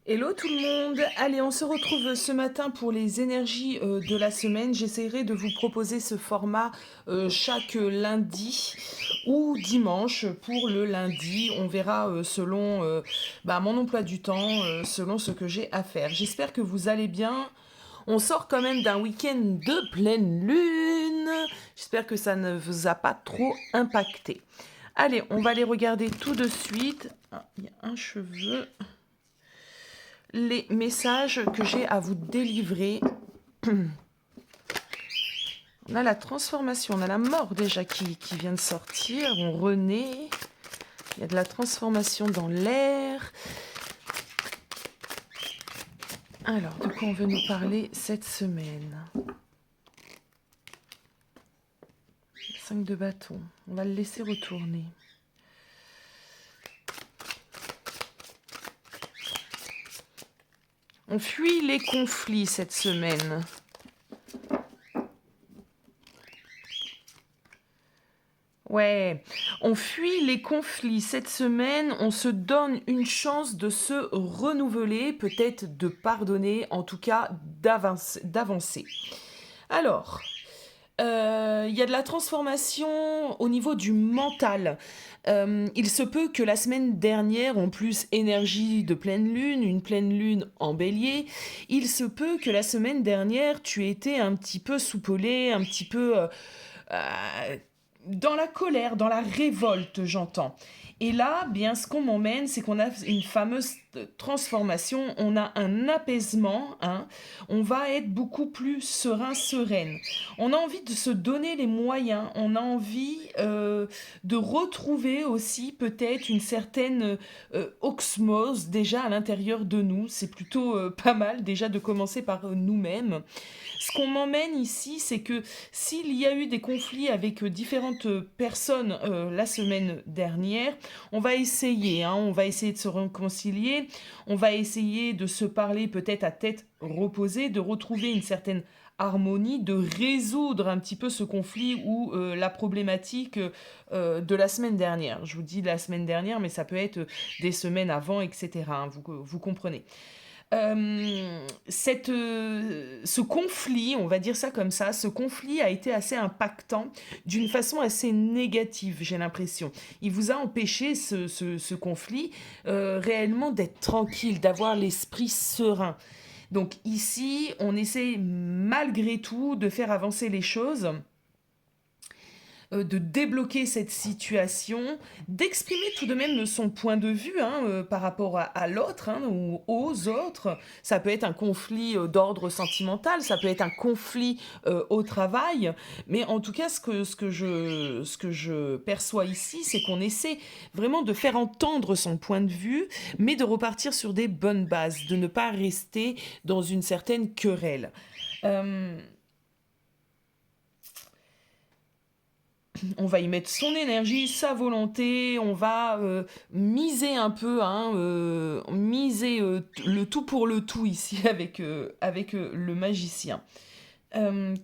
Hello tout le monde! Allez, on se retrouve ce matin pour les énergies de la semaine. J'essaierai de vous proposer ce format chaque lundi ou dimanche pour le lundi. On verra selon mon emploi du temps, selon ce que j'ai à faire. J'espère que vous allez bien. On sort quand même d'un week-end de pleine lune. J'espère que ça ne vous a pas trop impacté. Allez, on va les regarder tout de suite. Ah, il y a un cheveu. Les messages que j'ai à vous délivrer. On a la transformation, on a la mort déjà qui vient de sortir, on renaît, il y a de la transformation dans l'air. Alors, de quoi on veut nous parler cette semaine? 5 de bâton, on va le laisser retourner. On fuit les conflits cette semaine. Ouais, on fuit les conflits cette semaine, on se donne une chance de se renouveler, peut-être de pardonner, en tout cas d'avancer. Alors, il y a de la transformation au niveau du mental. Il se peut que la semaine dernière, en plus énergie de pleine lune, une pleine lune en bélier, il se peut que la semaine dernière, tu aies été un petit peu soupolé, un petit peu dans la colère, dans la révolte, j'entends. Et là, bien, ce qu'on m'emmène, c'est qu'on a une fameuse transformation, on a un apaisement, hein, on va être beaucoup plus serein, sereine. On a envie de se donner les moyens, on a envie de retrouver aussi peut-être une certaine osmose déjà à l'intérieur de nous. C'est plutôt pas mal déjà de commencer par nous-mêmes. Ce qu'on m'emmène ici, c'est que s'il y a eu des conflits avec différentes personnes la semaine dernière, on va essayer, hein, on va essayer de se réconcilier, on va essayer de se parler peut-être à tête reposée, de retrouver une certaine harmonie, de résoudre un petit peu ce conflit ou la problématique de la semaine dernière. Je vous dis la semaine dernière, mais ça peut être des semaines avant, etc. Hein, vous comprenez. Ce conflit, on va dire ça comme ça, ce conflit a été assez impactant d'une façon assez négative, j'ai l'impression. Il vous a empêché, ce conflit, réellement d'être tranquille, d'avoir l'esprit serein. Donc ici, on essaie malgré tout de faire avancer les choses, de débloquer cette situation, d'exprimer tout de même son point de vue hein, par rapport à l'autre hein, ou aux autres. Ça peut être un conflit d'ordre sentimental, ça peut être un conflit au travail, mais en tout cas, ce que je perçois ici, c'est qu'on essaie vraiment de faire entendre son point de vue, mais de repartir sur des bonnes bases, de ne pas rester dans une certaine querelle. Euh, on va y mettre son énergie, sa volonté, on va miser un peu, hein, miser le tout pour le tout ici avec le magicien. Euh,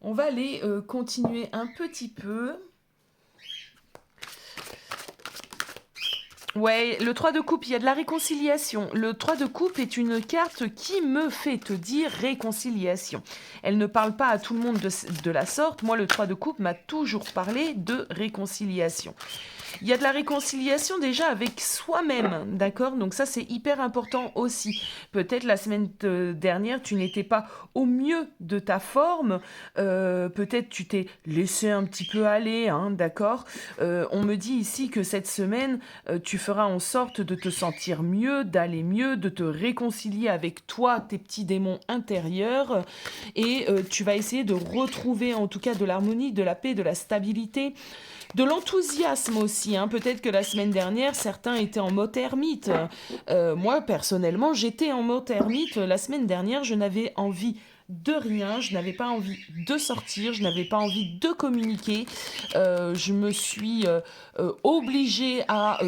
on va aller continuer un petit peu. Ouais, le 3 de coupe, il y a de la réconciliation. Le 3 de coupe est une carte qui me fait te dire réconciliation. Elle ne parle pas à tout le monde de la sorte. Moi, le 3 de coupe m'a toujours parlé de réconciliation. Il y a de la réconciliation déjà avec soi-même, d'accord? Donc ça, c'est hyper important aussi. Peut-être la semaine dernière, tu n'étais pas au mieux de ta forme. Peut-être tu t'es laissé un petit peu aller, hein, d'accord? On me dit ici que cette semaine, tu feras en sorte de te sentir mieux, d'aller mieux, de te réconcilier avec toi, tes petits démons intérieurs. Et tu vas essayer de retrouver en tout cas de l'harmonie, de la paix, de la stabilité. De l'enthousiasme aussi, hein. Peut-être que la semaine dernière, certains étaient en mode ermite. Moi, personnellement, j'étais en mode ermite. La semaine dernière, je n'avais envie de rien, je n'avais pas envie de sortir, je n'avais pas envie de communiquer. Je me suis obligée à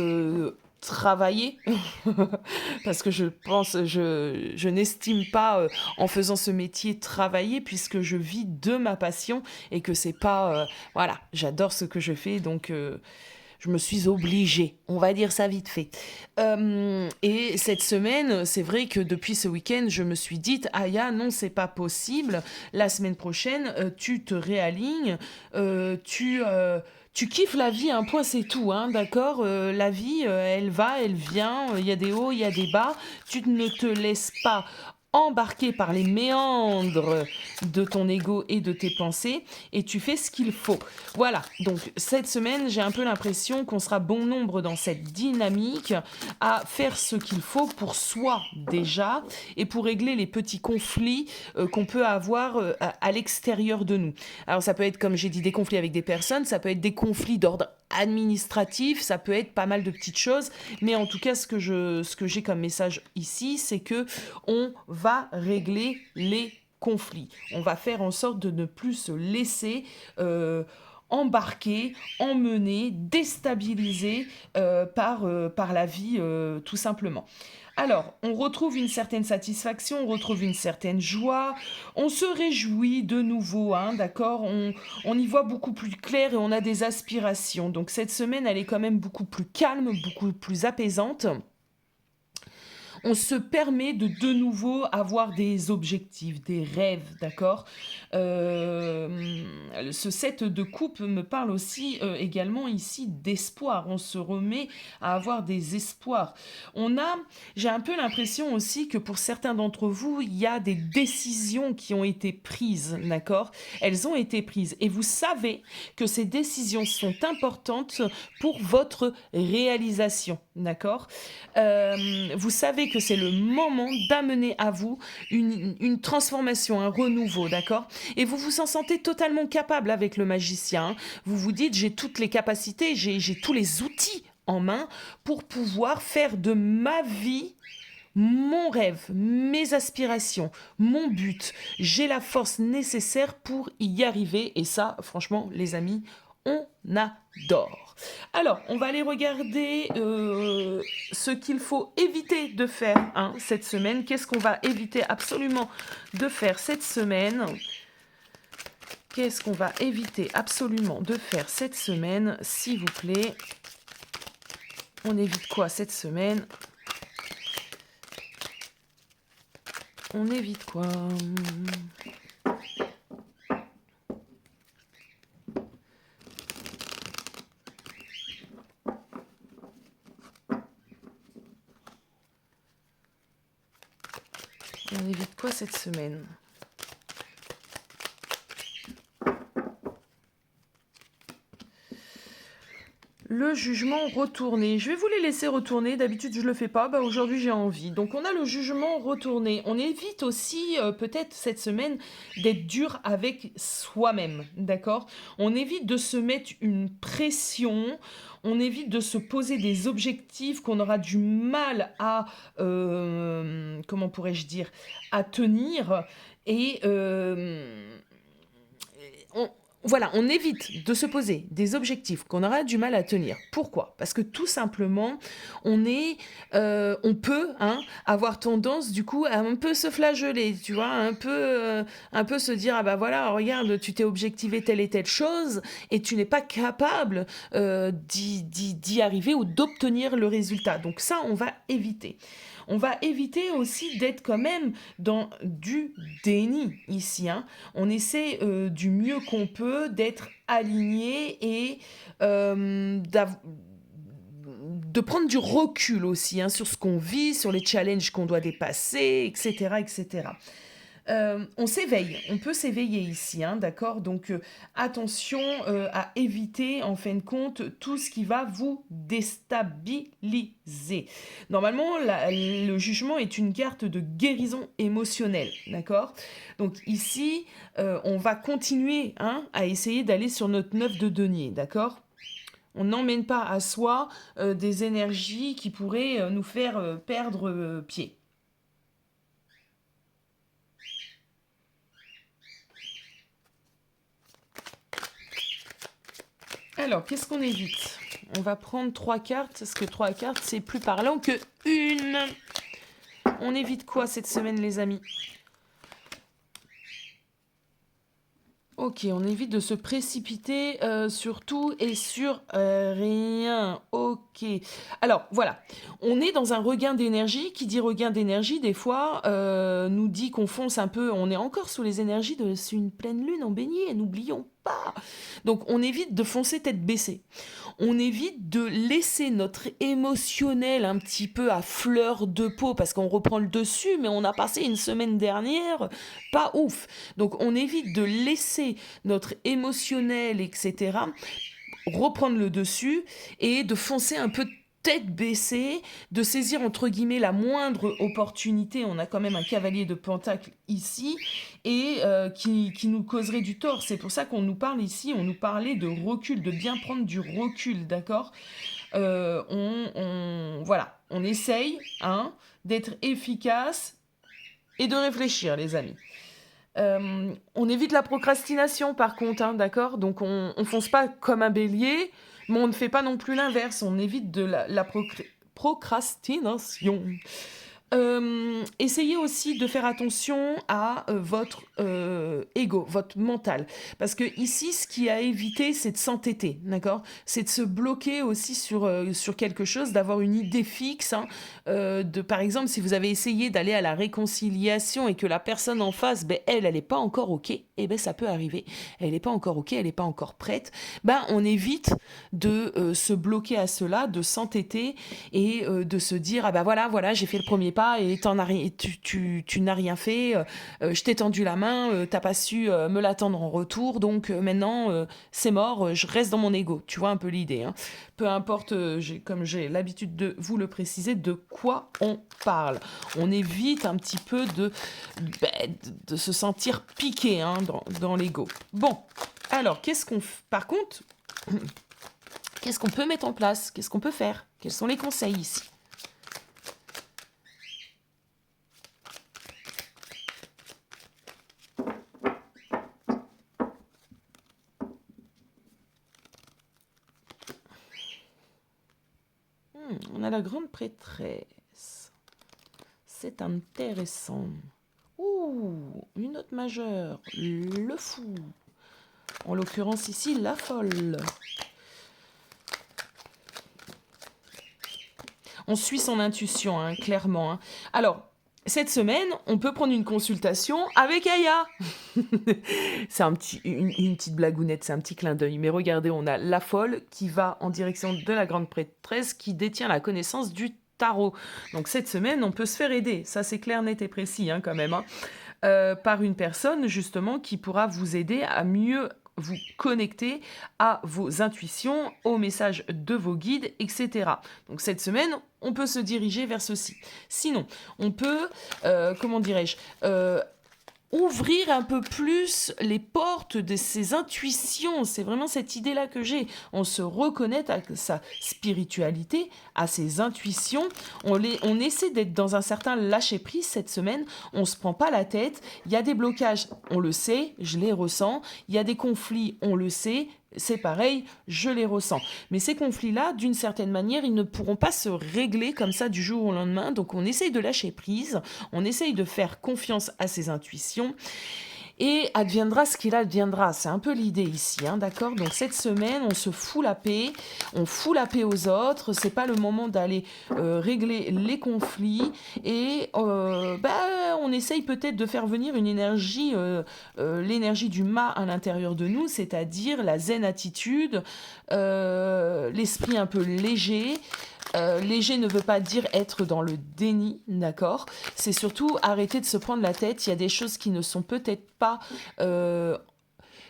travailler parce que je n'estime pas en faisant ce métier travailler puisque je vis de ma passion et que c'est pas voilà, j'adore ce que je fais donc Je me suis obligée, on va dire ça vite fait. Et cette semaine, c'est vrai que depuis ce week-end, je me suis dit, Aya, non, c'est pas possible. La semaine prochaine, tu te réalignes, tu kiffes la vie, un point c'est tout, hein, d'accord. La vie, elle va, elle vient, il y a des hauts, il y a des bas. Tu ne te laisses pas embarqué par les méandres de ton ego et de tes pensées, et tu fais ce qu'il faut. Voilà, donc cette semaine, j'ai un peu l'impression qu'on sera bon nombre dans cette dynamique à faire ce qu'il faut pour soi déjà, et pour régler les petits conflits qu'on peut avoir à l'extérieur de nous. Alors ça peut être, comme j'ai dit, des conflits avec des personnes, ça peut être des conflits d'ordre administratif, ça peut être pas mal de petites choses, mais en tout cas ce que j'ai comme message ici, c'est que on va régler les conflits. On va faire en sorte de ne plus se laisser embarquer, emmener, déstabiliser par la vie tout simplement. Alors, on retrouve une certaine satisfaction, on retrouve une certaine joie, on se réjouit de nouveau, hein, d'accord, on y voit beaucoup plus clair et on a des aspirations. Donc cette semaine, elle est quand même beaucoup plus calme, beaucoup plus apaisante. On se permet de nouveau avoir des objectifs, des rêves, d'accord. Ce set de coupe me parle aussi également ici d'espoir. On se remet à avoir des espoirs. J'ai un peu l'impression aussi que pour certains d'entre vous, il y a des décisions qui ont été prises, d'accord. Elles ont été prises et vous savez que ces décisions sont importantes pour votre réalisation, d'accord. Vous savez que c'est le moment d'amener à vous une transformation, un renouveau, d'accord. Et vous vous en sentez totalement capable avec le magicien. Vous vous dites, j'ai toutes les capacités, j'ai tous les outils en main pour pouvoir faire de ma vie mon rêve, mes aspirations, mon but. J'ai la force nécessaire pour y arriver. Et ça, franchement, les amis, on adore. Alors, on va aller regarder ce qu'il faut éviter de faire cette semaine. Qu'est-ce qu'on va éviter absolument de faire cette semaine ? Qu'est-ce qu'on va éviter absolument de faire cette semaine, s'il vous plaît ? On évite quoi cette semaine ? On évite quoi ? On évite quoi cette semaine ? Le jugement retourné. Je vais vous les laisser retourner. D'habitude, je ne le fais pas. Aujourd'hui, j'ai envie. Donc, on a le jugement retourné. On évite aussi, peut-être cette semaine, d'être dur avec soi-même. D'accord ? On évite de se mettre une pression. On évite de se poser des objectifs qu'on aura du mal à, comment pourrais-je dire, à tenir. Et voilà, on évite de se poser des objectifs qu'on aura du mal à tenir. Pourquoi ? Parce que tout simplement, on peut avoir tendance du coup à un peu se flageller, tu vois, un peu se dire ah bah voilà, regarde, tu t'es objectivé telle et telle chose et tu n'es pas capable d'y arriver ou d'obtenir le résultat. Donc ça, on va éviter. On va éviter aussi d'être quand même dans du déni ici. On essaie du mieux qu'on peut d'être aligné et de prendre du recul aussi sur ce qu'on vit, sur les challenges qu'on doit dépasser, etc. etc. On s'éveille, on peut s'éveiller ici, d'accord. Donc attention à éviter en fin de compte tout ce qui va vous déstabiliser. Normalement, le jugement est une carte de guérison émotionnelle, d'accord. Donc ici, on va continuer à essayer d'aller sur notre 9 de denier, d'accord. On n'emmène pas à soi des énergies qui pourraient nous faire perdre pied. Alors, qu'est-ce qu'on évite ? On va prendre 3 cartes, parce que 3 cartes, c'est plus parlant que une. On évite quoi cette semaine, les amis ? Ok, on évite de se précipiter sur tout et sur rien. Ok. Alors voilà, on est dans un regain d'énergie. Qui dit regain d'énergie, des fois, nous dit qu'on fonce un peu. On est encore sous les énergies de c'est une pleine lune en baignée, n'oublions pas. Donc on évite de foncer tête baissée. On évite de laisser notre émotionnel un petit peu à fleur de peau parce qu'on reprend le dessus, mais on a passé une semaine dernière pas ouf. Donc on évite de laisser notre émotionnel, etc., reprendre le dessus et de foncer un peu tête baissée, de saisir entre guillemets la moindre opportunité. On a quand même un cavalier de pentacle ici et qui nous causerait du tort. C'est pour ça qu'on nous parle ici, on nous parlait de recul, de bien prendre du recul, d'accord. Voilà, on essaye d'être efficace et de réfléchir, les amis. On évite la procrastination par contre, d'accord. Donc on fonce pas comme un bélier, mais on ne fait pas non plus l'inverse. On évite de la procrastination. Essayez aussi de faire attention à votre ego, votre mental. Parce que ici, ce qui a évité, c'est de s'entêter, d'accord. C'est de se bloquer aussi sur quelque chose, d'avoir une idée fixe. Par exemple, si vous avez essayé d'aller à la réconciliation et que la personne en face, elle n'est pas encore OK, ça peut arriver. Elle n'est pas encore OK, elle n'est pas encore prête. On évite de se bloquer à cela, de s'entêter et de se dire, voilà, j'ai fait le premier pas et tu n'as rien fait, je t'ai tendu la main, t'as pas su me l'attendre en retour, donc maintenant c'est mort, je reste dans mon ego. Tu vois un peu l'idée. Peu importe, comme j'ai l'habitude de vous le préciser, de quoi on parle. On évite un petit peu de se sentir piqué dans l'ego. Bon, alors par contre, qu'est-ce qu'on peut mettre en place? Qu'est-ce qu'on peut faire? Quels sont les conseils ici? On a la grande prêtresse. C'est intéressant. Ouh, une note majeure. Le fou. En l'occurrence ici, la folle. On suit son intuition, clairement. Alors, cette semaine, on peut prendre une consultation avec Aya. C'est une petite blagounette, c'est un petit clin d'œil. Mais regardez, on a la folle qui va en direction de la grande prêtresse qui détient la connaissance du tarot. Donc cette semaine, on peut se faire aider. Ça, c'est clair, net et précis quand même. Par une personne, justement, qui pourra vous aider à mieux vous connecter à vos intuitions, aux messages de vos guides, etc. Donc cette semaine, on peut se diriger vers ceci. Sinon, on peut, ouvrir un peu plus les portes de ses intuitions. C'est vraiment cette idée-là que j'ai. On se reconnaît à sa spiritualité, à ses intuitions. On essaie d'être dans un certain lâcher-prise cette semaine. On se prend pas la tête. Il y a des blocages, on le sait, je les ressens. Il y a des conflits, on le sait. C'est pareil, je les ressens. Mais ces conflits-là, d'une certaine manière, ils ne pourront pas se régler comme ça du jour au lendemain. Donc on essaye de lâcher prise, on essaye de faire confiance à ses intuitions. Et adviendra ce qu'il adviendra. C'est un peu l'idée ici, d'accord. Donc cette semaine, on se fout la paix, on fout la paix aux autres. C'est pas le moment d'aller régler les conflits et on essaye peut-être de faire venir une énergie, l'énergie du ma à l'intérieur de nous, c'est-à-dire la zen attitude, l'esprit un peu léger. Léger ne veut pas dire être dans le déni, d'accord. C'est surtout arrêter de se prendre la tête. Il y a des choses qui ne sont peut-être pas...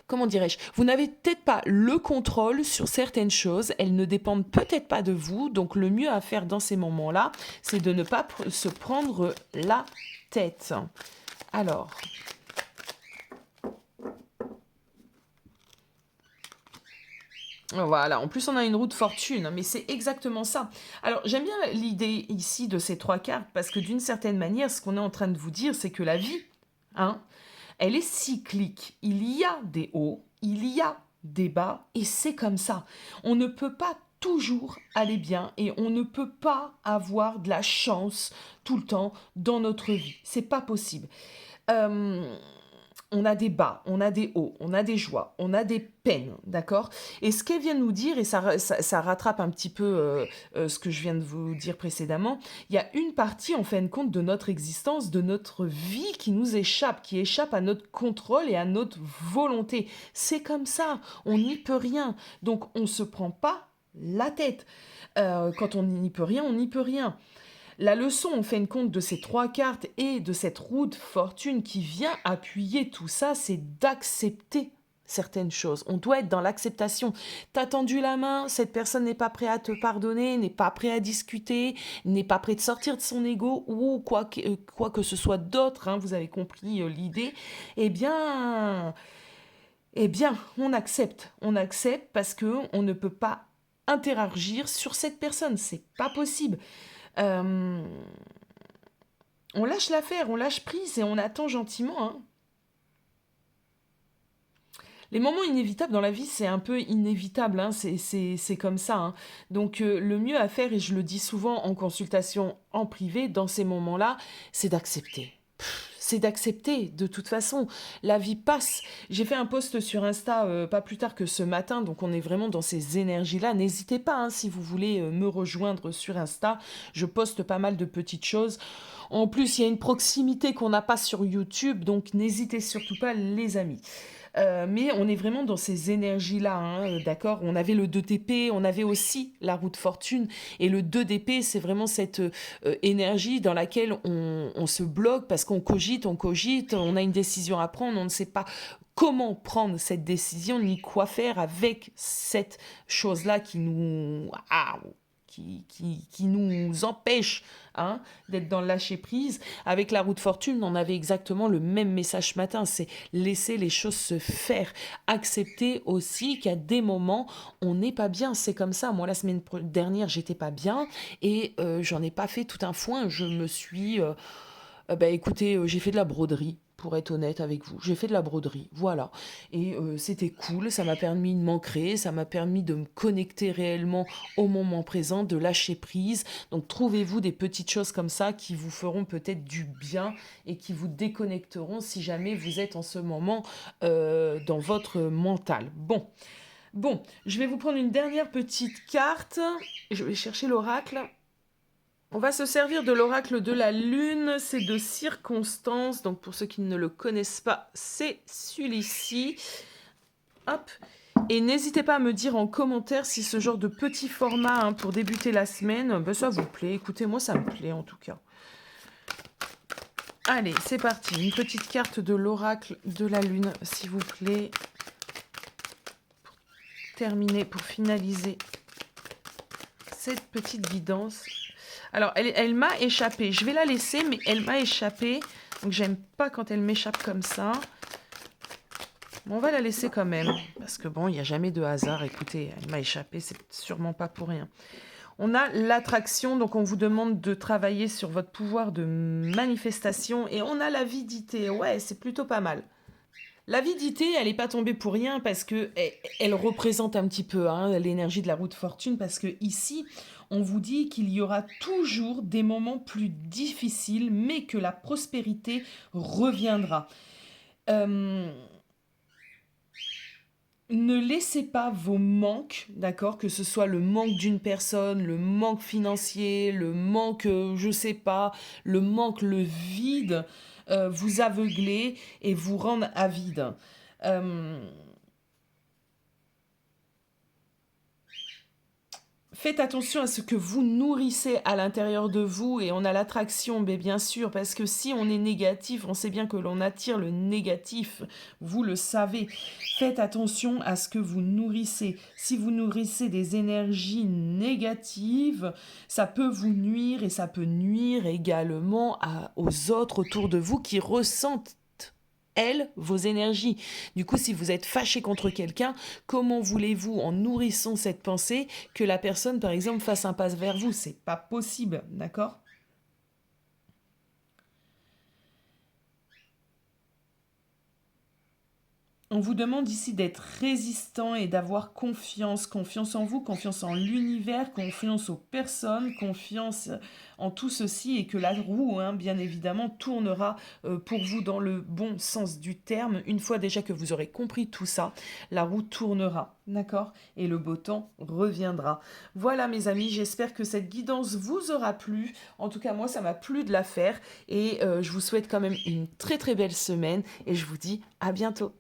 comment dirais-je? Vous n'avez peut-être pas le contrôle sur certaines choses. Elles ne dépendent peut-être pas de vous. Donc le mieux à faire dans ces moments-là, c'est de ne pas se prendre la tête. Alors... Voilà, en plus on a une roue de fortune, mais c'est exactement ça. Alors j'aime bien l'idée ici de ces 3 cartes, parce que d'une certaine manière, ce qu'on est en train de vous dire, c'est que la vie, elle est cyclique. Il y a des hauts, il y a des bas, et c'est comme ça. On ne peut pas toujours aller bien, et on ne peut pas avoir de la chance tout le temps dans notre vie. C'est pas possible. on a des bas, on a des hauts, on a des joies, on a des peines, d'accord? Et ce qu'elle vient de nous dire, et ça rattrape un petit peu ce que je viens de vous dire précédemment, il y a une partie, en fin de compte, de notre existence, de notre vie qui nous échappe, qui échappe à notre contrôle et à notre volonté. C'est comme ça, on n'y peut rien. Donc on ne se prend pas la tête. Quand on n'y peut rien, on n'y peut rien. La leçon, en fin de compte, de ces 3 cartes et de cette roue de fortune qui vient appuyer tout ça, c'est d'accepter certaines choses. On doit être dans l'acceptation. T'as tendu la main, cette personne n'est pas prête à te pardonner, n'est pas prête à discuter, n'est pas prête de sortir de son ego ou quoi que ce soit d'autre, hein, vous avez compris l'idée. Eh bien, eh bien, on accepte. On accepte parce que on ne peut pas interagir sur cette personne. C'est pas possible. Euh, on lâche l'affaire, on lâche prise et on attend gentiment, hein. Les moments inévitables dans la vie, c'est un peu inévitable, hein, c'est comme ça, hein. Donc le mieux à faire, et je le dis souvent en consultation en privé, dans ces moments-là, c'est d'accepter. C'est d'accepter, de toute façon, la vie passe. J'ai fait un post sur Insta pas plus tard que ce matin, donc on est vraiment dans ces énergies-là. N'hésitez pas, hein, si vous voulez me rejoindre sur Insta, je poste pas mal de petites choses. En plus, il y a une proximité qu'on n'a pas sur YouTube, donc n'hésitez surtout pas, les amis. Mais on est vraiment dans ces énergies-là, hein, d'accord? On avait le 2TP, on avait aussi la roue de fortune, et le 2DP, c'est vraiment cette énergie dans laquelle on se bloque parce qu'on cogite, on a une décision à prendre, on ne sait pas comment prendre cette décision, ni quoi faire avec cette chose-là qui nous... qui nous empêche, hein, d'être dans le lâcher-prise. Avec la roue de fortune, on avait exactement le même message ce matin, c'est laisser les choses se faire. Accepter aussi qu'à des moments, on n'est pas bien, c'est comme ça. Moi, la semaine dernière, j'étais pas bien et j'en ai pas fait tout un foin. Je me suis... bah écoutez, j'ai fait de la broderie. Pour être honnête avec vous, j'ai fait de la broderie, voilà. Et c'était cool, ça m'a permis de m'ancrer, ça m'a permis de me connecter réellement au moment présent, de lâcher prise. Donc trouvez-vous des petites choses comme ça qui vous feront peut-être du bien et qui vous déconnecteront si jamais vous êtes en ce moment dans votre mental. Bon, je vais vous prendre une dernière petite carte. Je vais chercher l'oracle. On va se servir de l'oracle de la lune, c'est de circonstance, donc pour ceux qui ne le connaissent pas, c'est celui-ci. Hop. Et n'hésitez pas à me dire en commentaire si ce genre de petit format, hein, pour débuter la semaine, ben ça vous plaît. Écoutez, moi ça me plaît en tout cas. Allez, c'est parti. Une petite carte de l'oracle de la lune, s'il vous plaît. Pour terminer, pour finaliser cette petite guidance. Alors, elle m'a échappé. Je vais la laisser, mais elle m'a échappé. Donc, j'aime pas quand elle m'échappe comme ça. Bon, on va la laisser quand même. Parce que bon, il n'y a jamais de hasard. Écoutez, elle m'a échappé, c'est sûrement pas pour rien. On a l'attraction, donc on vous demande de travailler sur votre pouvoir de manifestation. Et on a l'avidité. Ouais, c'est plutôt pas mal. L'avidité, elle n'est pas tombée pour rien parce que elle représente un petit peu, hein, l'énergie de la roue de fortune, parce que ici, on vous dit qu'il y aura toujours des moments plus difficiles, mais que la prospérité reviendra. Ne laissez pas vos manques, d'accord, que ce soit le manque d'une personne, le manque financier, le manque, je sais pas, le manque, le vide, vous aveugler et vous rendre avide. Euh, Faites attention à ce que vous nourrissez à l'intérieur de vous, et on a l'attraction, mais bien sûr, parce que si on est négatif, on sait bien que l'on attire le négatif, vous le savez. Faites attention à ce que vous nourrissez. Si vous nourrissez des énergies négatives, ça peut vous nuire, et ça peut nuire également aux autres autour de vous qui ressentent vos énergies. Du coup, si vous êtes fâché contre quelqu'un, comment voulez-vous, en nourrissant cette pensée, que la personne, par exemple, fasse un pas vers vous? C'est pas possible, d'accord? On vous demande ici d'être résistant et d'avoir confiance, confiance en vous, confiance en l'univers, confiance aux personnes, confiance en tout ceci et que la roue, hein, bien évidemment, tournera pour vous dans le bon sens du terme. Une fois déjà que vous aurez compris tout ça, la roue tournera, d'accord? Et le beau temps reviendra. Voilà mes amis, j'espère que cette guidance vous aura plu. En tout cas, moi, ça m'a plu de la faire et je vous souhaite quand même une très très belle semaine et je vous dis à bientôt.